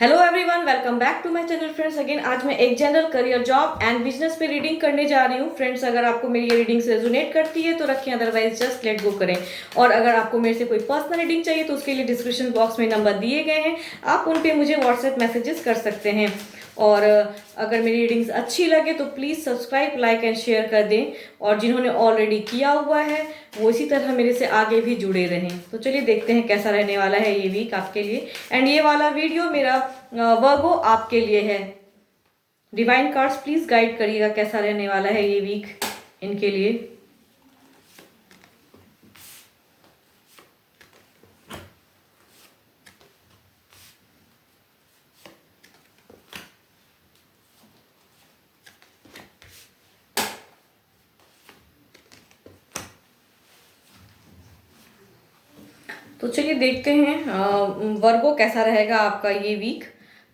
Hello everyone, welcome back to my channel friends. Again आज मैं एक general career, job and business पे reading करने जा रही हूँ फ्रेंड्स। अगर आपको मेरी ये रीडिंग से रेजोनेट करती है तो रखें, अदरवाइज जस्ट लेट गो करें। और अगर आपको मेरे से कोई पर्सनल रीडिंग चाहिए तो उसके लिए डिस्क्रिप्शन बॉक्स में नंबर दिए गए हैं, आप उन पे मुझे व्हाट्सएप मैसेजेस कर सकते हैं। और अगर मेरी रीडिंग्स अच्छी लगे तो please subscribe, like and share कर दें। और जिन्होंने ऑलरेडी किया हुआ है वो इसी तरह मेरे से आगे भी जुड़े रहें। तो चलिए देखते हैं कैसा रहने वाला है ये वीक आपके लिए। एंड ये वाला वीडियो मेरा वर्गो आपके लिए है। डिवाइन कार्ड्स प्लीज गाइड करिएगा कैसा रहने वाला है ये वीक इनके लिए। तो चलिए देखते हैं वर्गो कैसा रहेगा आपका ये वीक।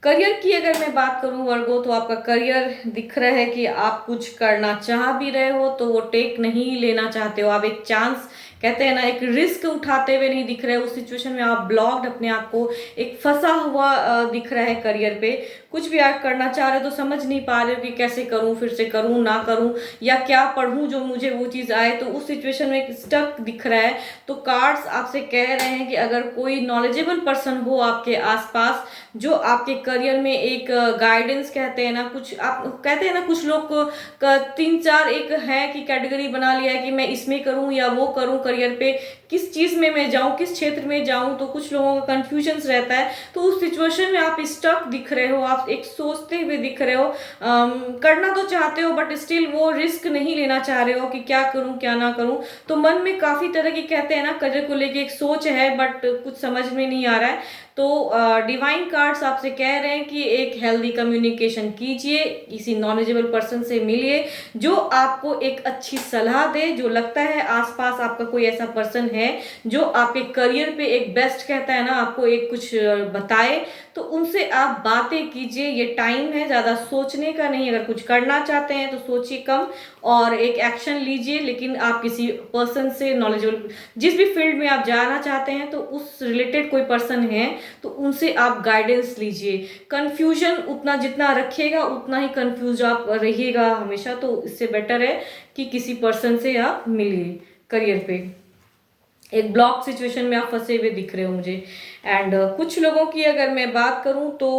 करियर की अगर मैं बात करूं वर्गो, तो आपका करियर दिख रहा है कि आप कुछ करना चाह भी रहे हो तो वो टेक नहीं लेना चाहते हो। आप एक चांस, कहते हैं ना, एक रिस्क उठाते हुए नहीं दिख रहे। उस सिचुएशन में आप ब्लॉक्ड, अपने आप को एक फंसा हुआ दिख रहा है करियर पे। कुछ भी आप करना चाह रहे हो तो समझ नहीं पा रहे हो कि कैसे करूं, फिर से करूं ना करूं, या क्या पढ़ूं जो मुझे वो चीज़ आए। तो उस सिचुएशन में एक स्टक दिख रहा है। तो कार्ड्स आपसे कह रहे हैं कि अगर कोई नॉलेजेबल पर्सन हो आपके आसपास जो आपके करियर में एक गाइडेंस, कहते हैं ना, कुछ आप कहते हैं ना, कुछ लोग को तीन चार एक है कि कैटेगरी बना लिया है कि मैं इसमें करूं या वो करूं, करियर पे किस चीज में मैं जाऊं, किस क्षेत्र में जाऊं। तो कुछ लोगों का कंफ्यूजन रहता है। तो उस सिचुएशन में आप स्टक दिख रहे हो, आप एक सोचते हुए दिख रहे हो। करना तो चाहते हो बट स्टिल वो रिस्क नहीं लेना चाह रहे हो कि क्या करूं क्या ना करूं। तो मन में काफी तरह की, कहते हैं ना, करियर को लेके एक सोच है बट कुछ समझ में नहीं आ रहा है। तो डिवाइन कार्ड्स आपसे कह रहे हैं कि एक हेल्दी कम्युनिकेशन कीजिए, किसी नॉलेजेबल पर्सन से मिलिए जो आपको एक अच्छी सलाह दे। जो लगता है आसपास आपका कोई ऐसा पर्सन है जो आपके करियर पे एक बेस्ट, कहता है ना, आपको एक कुछ बताए, तो उनसे आप बातें कीजिए। ये टाइम है ज़्यादा सोचने का नहीं। अगर कुछ करना चाहते हैं तो सोचिए कम और एक एक्शन लीजिए। लेकिन आप किसी पर्सन से, नॉलेजेबल, जिस भी फील्ड में आप जाना चाहते हैं तो उस रिलेटेड कोई पर्सन है तो उनसे आप गाइडेंस लीजिए। कंफ्यूजन उतना जितना रखिएगा उतना ही कंफ्यूज आप रहिएगा हमेशा। तो इससे बेटर है कि किसी पर्सन से आप मिलिए। करियर पे एक ब्लॉक सिचुएशन में आप फंसे हुए दिख रहे हो मुझे। एंड कुछ लोगों की अगर मैं बात करूं तो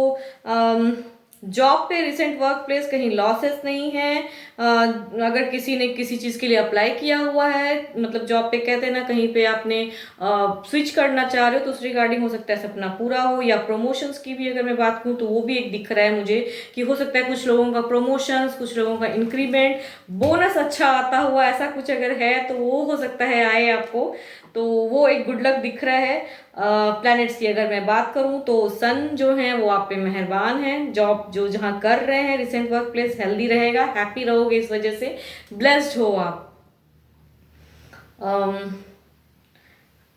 जॉब पे रिसेंट वर्क प्लेस कहीं लॉसेस नहीं है। अगर किसी ने किसी चीज़ के लिए अप्लाई किया हुआ है, मतलब जॉब पे, कहते हैं ना, कहीं पे आपने स्विच करना चाह रहे हो तो उस रिगार्डिंग हो सकता है सपना पूरा हो। या प्रमोशंस की भी अगर मैं बात करूँ तो वो भी एक दिख रहा है मुझे कि हो सकता है कुछ लोगों का प्रमोशंस, कुछ लोगों का इंक्रीमेंट, बोनस अच्छा आता हुआ, ऐसा कुछ अगर है तो वो हो सकता है आए आपको। तो वो एक गुड लक दिख रहा है। प्लैनेट्स की अगर मैं बात करूं तो सन जो है वो आप पे मेहरबान है। जॉब जो जहां कर रहे हैं, रिसेंट वर्क प्लेस हेल्दी रहेगा, हैप्पी रहोगे, इस वजह से ब्लेस्ड हो आप।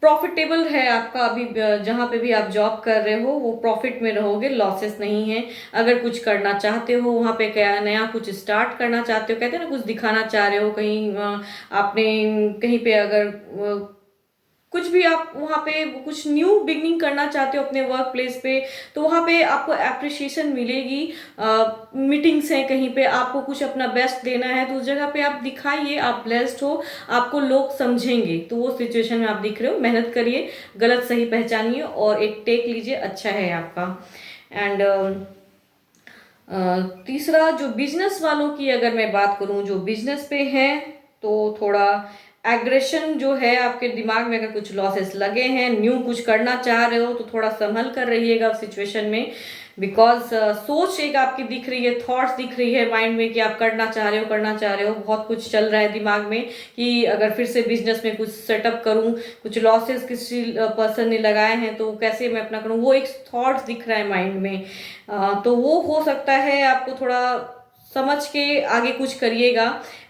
प्रॉफिटेबल है आपका अभी, जहां पे भी आप जॉब कर रहे हो वो प्रॉफिट में रहोगे, लॉसेस नहीं है। अगर कुछ करना चाहते हो वहां पे, क्या नया कुछ स्टार्ट करना चाहते हो, कहते हैं ना, कुछ दिखाना चाह रहे हो कहीं, आपने कहीं पे अगर कुछ भी आप वहाँ पे कुछ न्यू बिगनिंग करना चाहते हो अपने वर्क प्लेस पे, तो वहाँ पे आपको अप्रिशिएशन मिलेगी। मीटिंग्स हैं, कहीं पे आपको कुछ अपना बेस्ट देना है तो उस जगह पे आप दिखाइए, आप ब्लेस्ड हो, आपको लोग समझेंगे। तो वो सिचुएशन में आप दिख रहे हो। मेहनत करिए, गलत सही पहचानिए और एक टेक लीजिए, अच्छा है आपका। एंड तीसरा, जो बिजनेस वालों की अगर मैं बात करूं, जो बिजनेस पे हैं, तो थोड़ा एग्रेशन जो है आपके दिमाग में, अगर कुछ लॉसेस लगे हैं, न्यू कुछ करना चाह रहे हो तो थोड़ा संभल कर रहिएगा उस सिचुएशन में। बिकॉज सोच एक आपकी दिख रही है, थॉट्स दिख रही है माइंड में कि आप करना चाह रहे हो, करना चाह रहे हो, बहुत कुछ चल रहा है दिमाग में कि अगर फिर से बिजनेस में कुछ सेटअप करूं, कुछ लॉसेस किसी पर्सन ने लगाए हैं तो कैसे मैं अपना करूं, वो एक थॉट्स दिख रहा है माइंड में। तो वो हो सकता है आपको थोड़ा समझ के आगे कुछ करिएगा।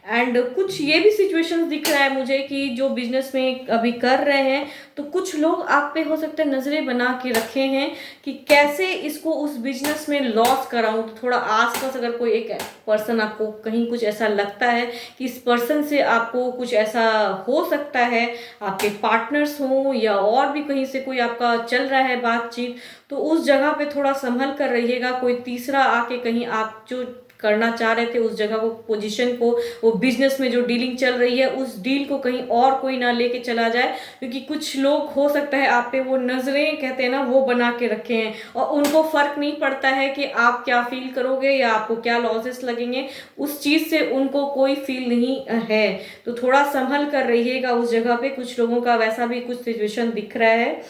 एंड कुछ ये भी सिचुएशंस दिख रहा है मुझे कि जो बिजनेस में अभी कर रहे हैं तो कुछ लोग आप पे हो सकता है नज़रें बना के रखे हैं कि कैसे इसको उस बिजनेस में लॉस कराऊं। तो थोड़ा आसपास अगर कोई एक पर्सन आपको कहीं कुछ ऐसा लगता है कि इस पर्सन से आपको कुछ ऐसा हो सकता है, आपके पार्टनर्स हों या और भी कहीं से कोई आपका चल रहा है बातचीत, तो उस जगह पे थोड़ा संभल कर रहिएगा। कोई तीसरा आके कहीं आप जो करना चाह रहे थे उस जगह को, पोजीशन को, वो बिजनेस में जो डीलिंग चल रही है उस डील को कहीं और कोई ना लेके चला जाए, क्योंकि कुछ लोग हो सकता है आप पे वो नजरें कहते हैं ना वो बना के रखे हैं और उनको फर्क नहीं पड़ता है कि आप क्या फील करोगे या आपको क्या लॉसेस लगेंगे, उस चीज से उनको कोई फील नहीं है। तो थोड़ा संभल कर रहिएगा उस जगह पे। कुछ लोगों का वैसा भी कुछ सिचुएशन दिख रहा है।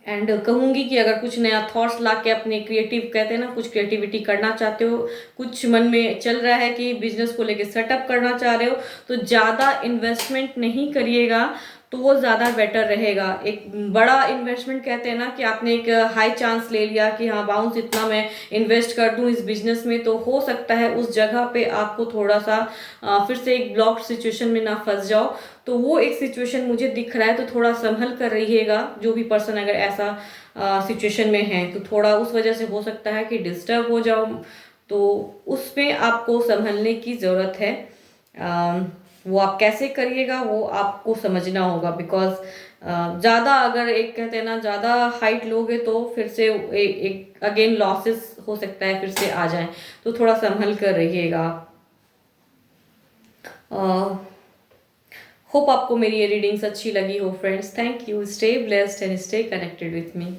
एंड कहूँगी कि अगर कुछ नया थॉट्स ला के अपने क्रिएटिव कहते हैं ना, कुछ क्रिएटिविटी करना चाहते हो, कुछ मन में चल रहा है कि बिजनेस को लेके सेटअप करना चाह रहे हो, तो ज़्यादा इन्वेस्टमेंट नहीं करिएगा तो वो ज़्यादा बेटर रहेगा। एक बड़ा इन्वेस्टमेंट कहते हैं ना कि आपने एक हाई चांस ले लिया कि हाँ बाउंस इतना मैं इन्वेस्ट कर दूं इस बिजनेस में, तो हो सकता है उस जगह पे आपको थोड़ा सा फिर से एक ब्लॉक सिचुएशन में ना फंस जाओ। तो वो एक सिचुएशन मुझे दिख रहा है, तो थोड़ा संभल कर रहिएगा। जो भी पर्सन अगर ऐसा सिचुएशन में है तो थोड़ा उस वजह से हो सकता है कि डिस्टर्ब हो जाओ, तो उसमें आपको संभलने की ज़रूरत है। वो आप कैसे करिएगा वो आपको समझना होगा, बिकॉज ज़्यादा अगर एक कहते हैं ना ज़्यादा हाइट लोगे तो फिर से एक अगेन लॉसेस हो सकता है फिर से आ जाए, तो थोड़ा संभल कर रहिएगा। होप आपको मेरी ये रीडिंग्स अच्छी लगी हो friends. Thank you. Stay blessed and stay connected with me.